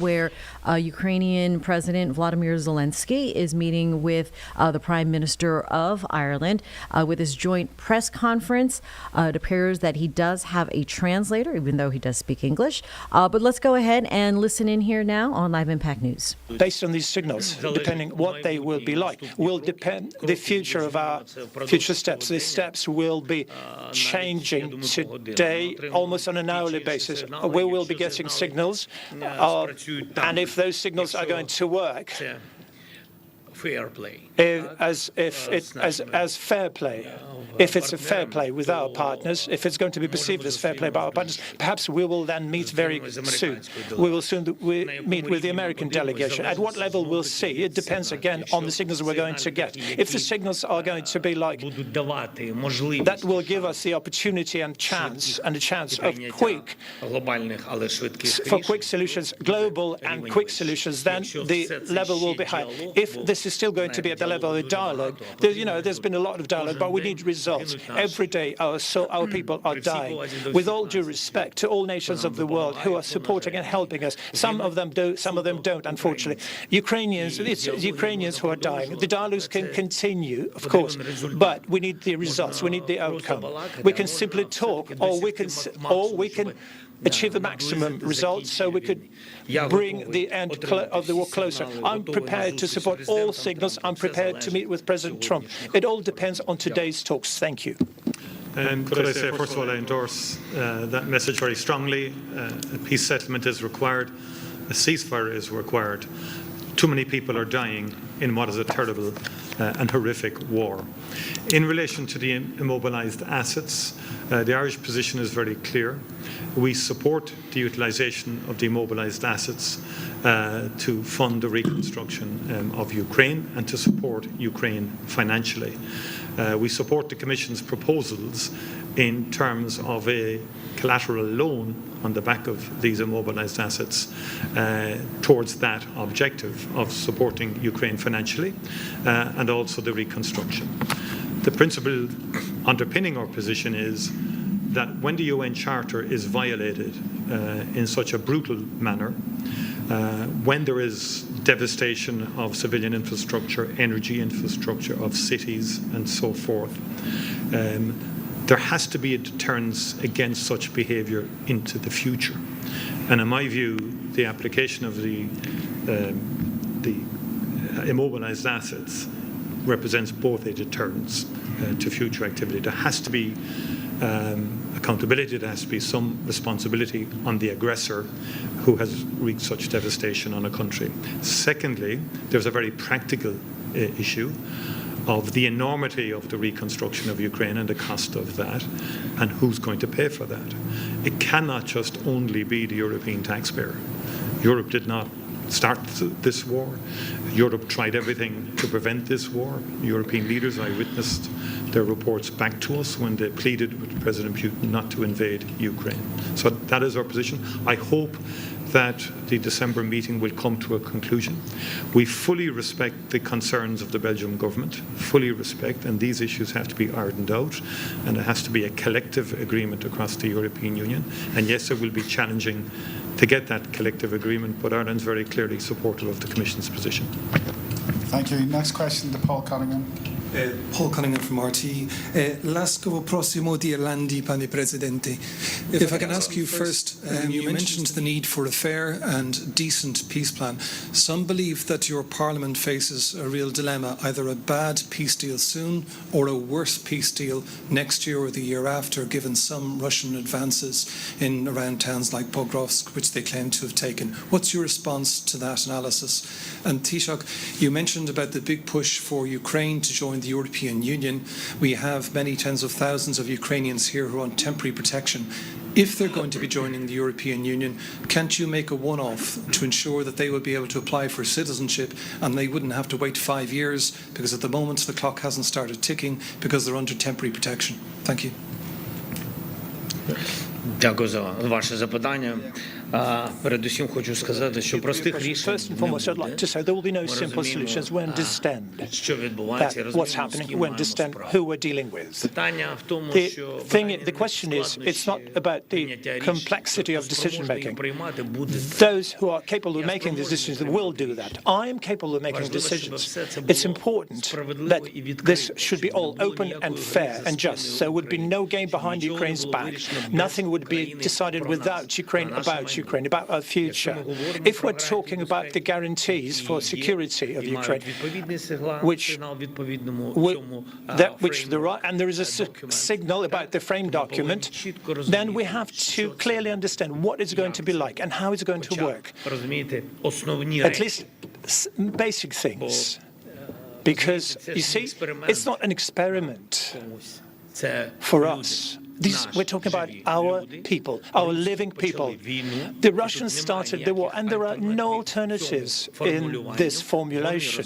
where Ukrainian President Vladimir Zelenskyy is meeting with the Prime Minister of Ireland with his joint press conference. It appears that he does have a translator, even though he does speak English. But let's go ahead and listen in here now on Live Impact News. Based on these signals, depending what they will be like, will depend the future of our future steps. These steps will be changing today almost on an hourly basis. We will be getting signals, and if those signals are going to work as fair play, if it's a fair play with our partners, if it's going to be perceived as fair play by our partners, perhaps we will then meet very soon. We will soon meet with the American delegation. At what level we'll see, it depends again on the signals we're going to get. If the signals are going to be like that, will give us the opportunity and a chance of quick solutions, global and quick solutions, then the level will be high. If this is still going to be at the level of dialogue, there's been a lot of dialogue, but we need results. Every day our people are dying. With all due respect to all nations of the world who are supporting and helping us, some of them do, some of them don't, unfortunately. It's Ukrainians who are dying. The dialogues can continue, of course, but we need the results, we need the outcome. We can simply talk, or we can achieve the maximum results so we could bring the end of the war closer. I'm prepared to support all signals. I'm prepared to meet with President Trump. It all depends on today's talks. Thank you. Could I say, first of all, I endorse that message very strongly. A peace settlement is required. A ceasefire is required. Too many people are dying in what is a terrible and horrific war. In relation to the immobilized assets, the Irish position is very clear. We support the utilization of the immobilized assets to fund the reconstruction of Ukraine and to support Ukraine financially. We support the Commission's proposals in terms of a collateral loan on the back of these immobilized assets towards that objective of supporting Ukraine financially and also the reconstruction. The principle underpinning our position is that when the UN Charter is violated in such a brutal manner, when there is devastation of civilian infrastructure, energy infrastructure, of cities and so forth, there has to be a deterrence against such behaviour into the future. And in my view, the application of the immobilised assets represents both a deterrence to future activity. There has to be accountability, there has to be some responsibility on the aggressor who has wreaked such devastation on a country. Secondly, there's a very practical issue of the enormity of the reconstruction of Ukraine and the cost of that, and who's going to pay for that. It cannot just only be the European taxpayer. Europe did not start this war. Europe tried everything to prevent this war. European leaders, I witnessed their reports back to us when they pleaded with President Putin not to invade Ukraine. So that is our position. I hope that the December meeting will come to a conclusion. We fully respect the concerns of the Belgian government, fully respect, and these issues have to be ironed out, and there has to be a collective agreement across the European Union. And yes, it will be challenging to get that collective agreement, but Ireland's very clearly supportive of the Commission's position. Thank you. Next question to Paul Cunningham. Paul Cunningham from RT. Lascovo prossimo di Irlandi, pane Presidente. If I can ask you first, you mentioned the need for a fair and decent peace plan. Some believe that your Parliament faces a real dilemma, either a bad peace deal soon or a worse peace deal next year or the year after, given some Russian advances in around towns like Pokrovsk, which they claim to have taken. What's your response to that analysis? And Taoiseach, you mentioned about the big push for Ukraine to join the European Union. We have many tens of thousands of Ukrainians here who are on temporary protection. If they're going to be joining the European Union, can't you make a one-off to ensure that they will be able to apply for citizenship and they wouldn't have to wait 5 years, because at the moment the clock hasn't started ticking because they're under temporary protection? Thank you. Дякую за ваше запитання. Передусім хочу сказати, що простих рішень First and не foremost, I'd like to буде. say there will be no Ми simple solutions. We розуміємо, understand що відбувається, і that what's розуміємо, з happening. ким We маємо understand справу. who we're dealing with. Питання в тому, The що the question is, it's not about the complexity of decision making. приймати буде. Those who are capable of making these decisions will do that. I am capable of making decisions. It's important that this should be all open and fair and just. So there would be no game behind Ukraine's back. Nothing would be decided without Ukraine, about our future. If we're talking about the guarantees for security of Ukraine, and there is a signal about the frame document, then we have to clearly understand what it's going to be like and how it's going to work. At least basic things. Because, you see, it's not an experiment for us. We're talking about our people, our living people. The Russians started the war, and there are no alternatives in this formulation.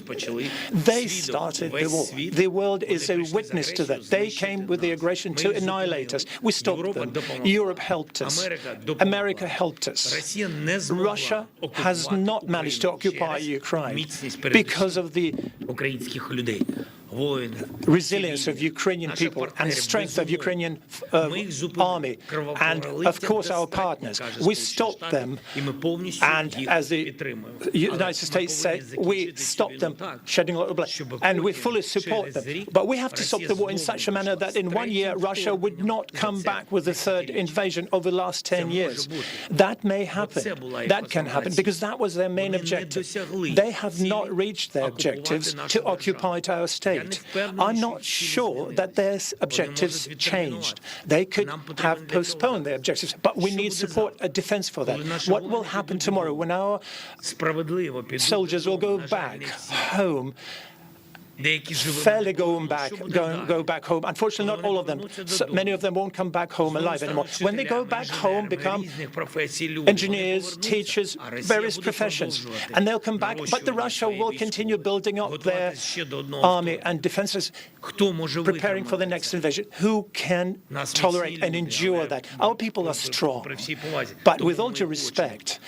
They started the war. The world is a witness to that. They came with the aggression to annihilate us. We stopped them. Europe helped us. America helped us. Russia has not managed to occupy Ukraine because of the resilience of Ukrainian people and strength of Ukrainian army and, of course, our partners. We stopped them, and as the United States said, we stopped them shedding a lot of blood, and we fully support them. But we have to stop the war in such a manner that in 1 year Russia would not come back with a third invasion over the last 10 years. That may happen. That can happen because that was their main objective. They have not reached their objectives to occupy our state. I'm not sure that their objectives changed. They could have postponed their objectives, but we need support, a defense for that. What will happen tomorrow when our soldiers will go back home? Fairly go back home. Unfortunately, not all of them. Many of them won't come back home alive anymore. When they go back home, become engineers, teachers, various professions, and they'll come back. But the Russia will continue building up their army and defenses, preparing for the next invasion. Who can tolerate and endure that? Our people are strong. But with all due respect,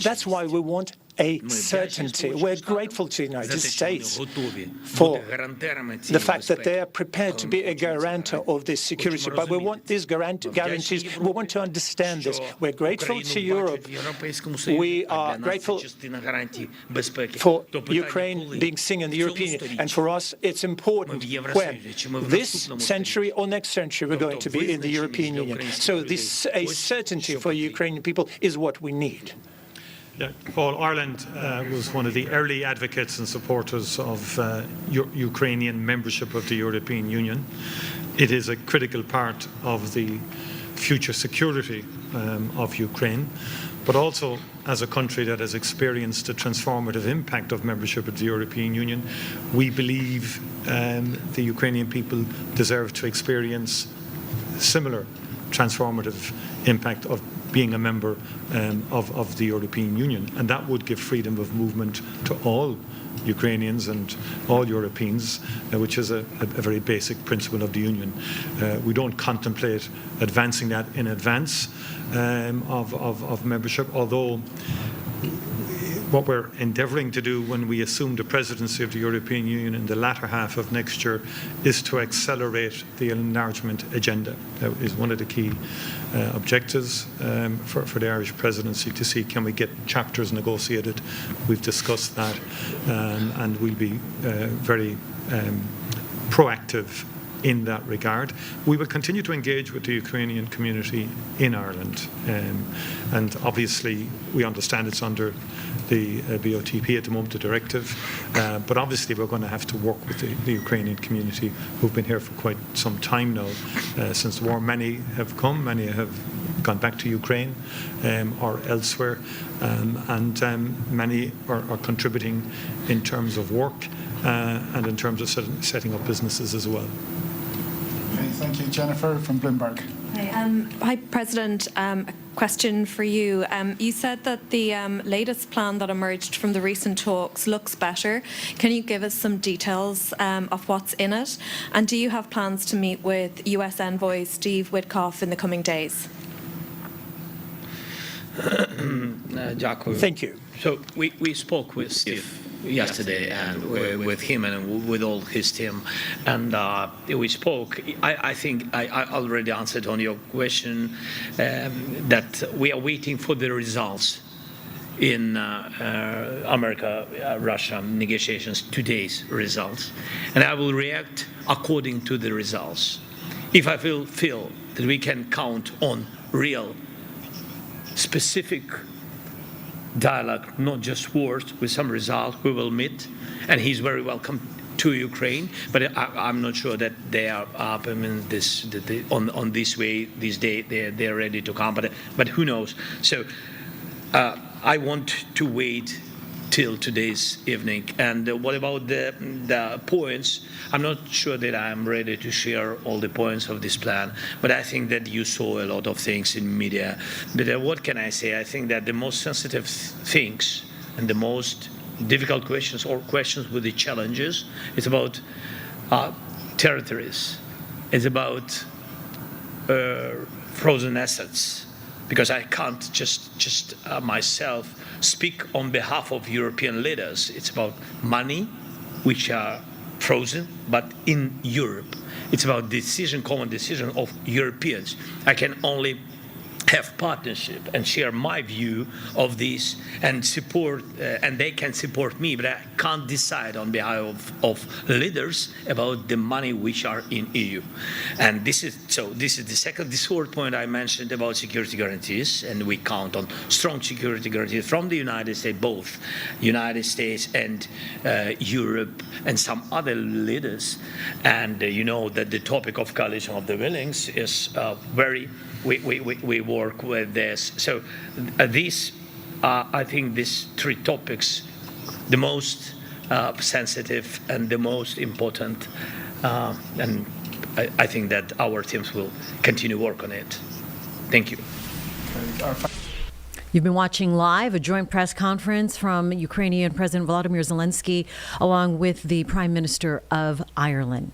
that's why we want a certainty. We're grateful to the United States for the fact that they are prepared to be a guarantor of this security. But we want these guarantees. We want to understand this. We're grateful to Europe. We are grateful for Ukraine being seen in the European Union. And for us, it's important when this century or next century we're going to be in the European Union. So a certainty for Ukrainian people is what we need. Yeah, Paul, Ireland was one of the early advocates and supporters of Ukrainian membership of the European Union. It is a critical part of the future security of Ukraine, but also as a country that has experienced a transformative impact of membership of the European Union, we believe the Ukrainian people deserve to experience similar transformative impact of being a member of the European Union. And that would give freedom of movement to all Ukrainians and all Europeans, which is a very basic principle of the Union. We don't contemplate advancing that in advance of membership, although what we're endeavouring to do when we assume the presidency of the European Union in the latter half of next year is to accelerate the enlargement agenda. That is one of the key objectives for the Irish presidency, to see can we get chapters negotiated. We've discussed that, and we'll be very proactive in that regard. We will continue to engage with the Ukrainian community in Ireland, and obviously we understand it's under the BOTP at the moment, the directive, but obviously we're going to have to work with the Ukrainian community who've been here for quite some time now since the war. Many have come, many have gone back to Ukraine or elsewhere, and many are contributing in terms of work and in terms of setting up businesses as well. Okay, thank you. Jennifer from Bloomberg. Hi, President. A question for you. You said that the latest plan that emerged from the recent talks looks better. Can you give us some details of what's in it? And do you have plans to meet with U.S. envoy Steve Witkoff in the coming days? Дякую. Thank you. So we spoke with Steve yesterday and with him and with all his team, and we spoke. I think I already answered on your question that we are waiting for the results in America-Russia negotiations, today's results, and I will react according to the results. If I feel that we can count on real, specific dialogue, not just words, with some result, we will meet, and he's very welcome to Ukraine. But I'm not sure that they are up. I mean, on this way, this day, they're ready to come. But who knows? So I want to wait till today's evening. And what about the points? I'm not sure that I'm ready to share all the points of this plan, but I think that you saw a lot of things in media. But what can I say? I think that the most sensitive things and the most difficult questions, or questions with the challenges, it's about territories. It's about frozen assets. Because I can't just myself speak on behalf of European leaders. It's about money, which are frozen, but in Europe. It's about common decision of Europeans. I can only have partnership and share my view of this and support, and they can support me, but I can't decide on behalf of leaders about the money which are in EU. And this is the third point I mentioned about security guarantees, and we count on strong security guarantees from the United States, both United States and Europe and some other leaders. And you know that the topic of coalition of the willings is very. We work with this. So I think these three topics, the most sensitive and the most important, and I think that our teams will continue work on it. Thank you. You've been watching live a joint press conference from Ukrainian President Volodymyr Zelenskyy along with the Prime Minister of Ireland.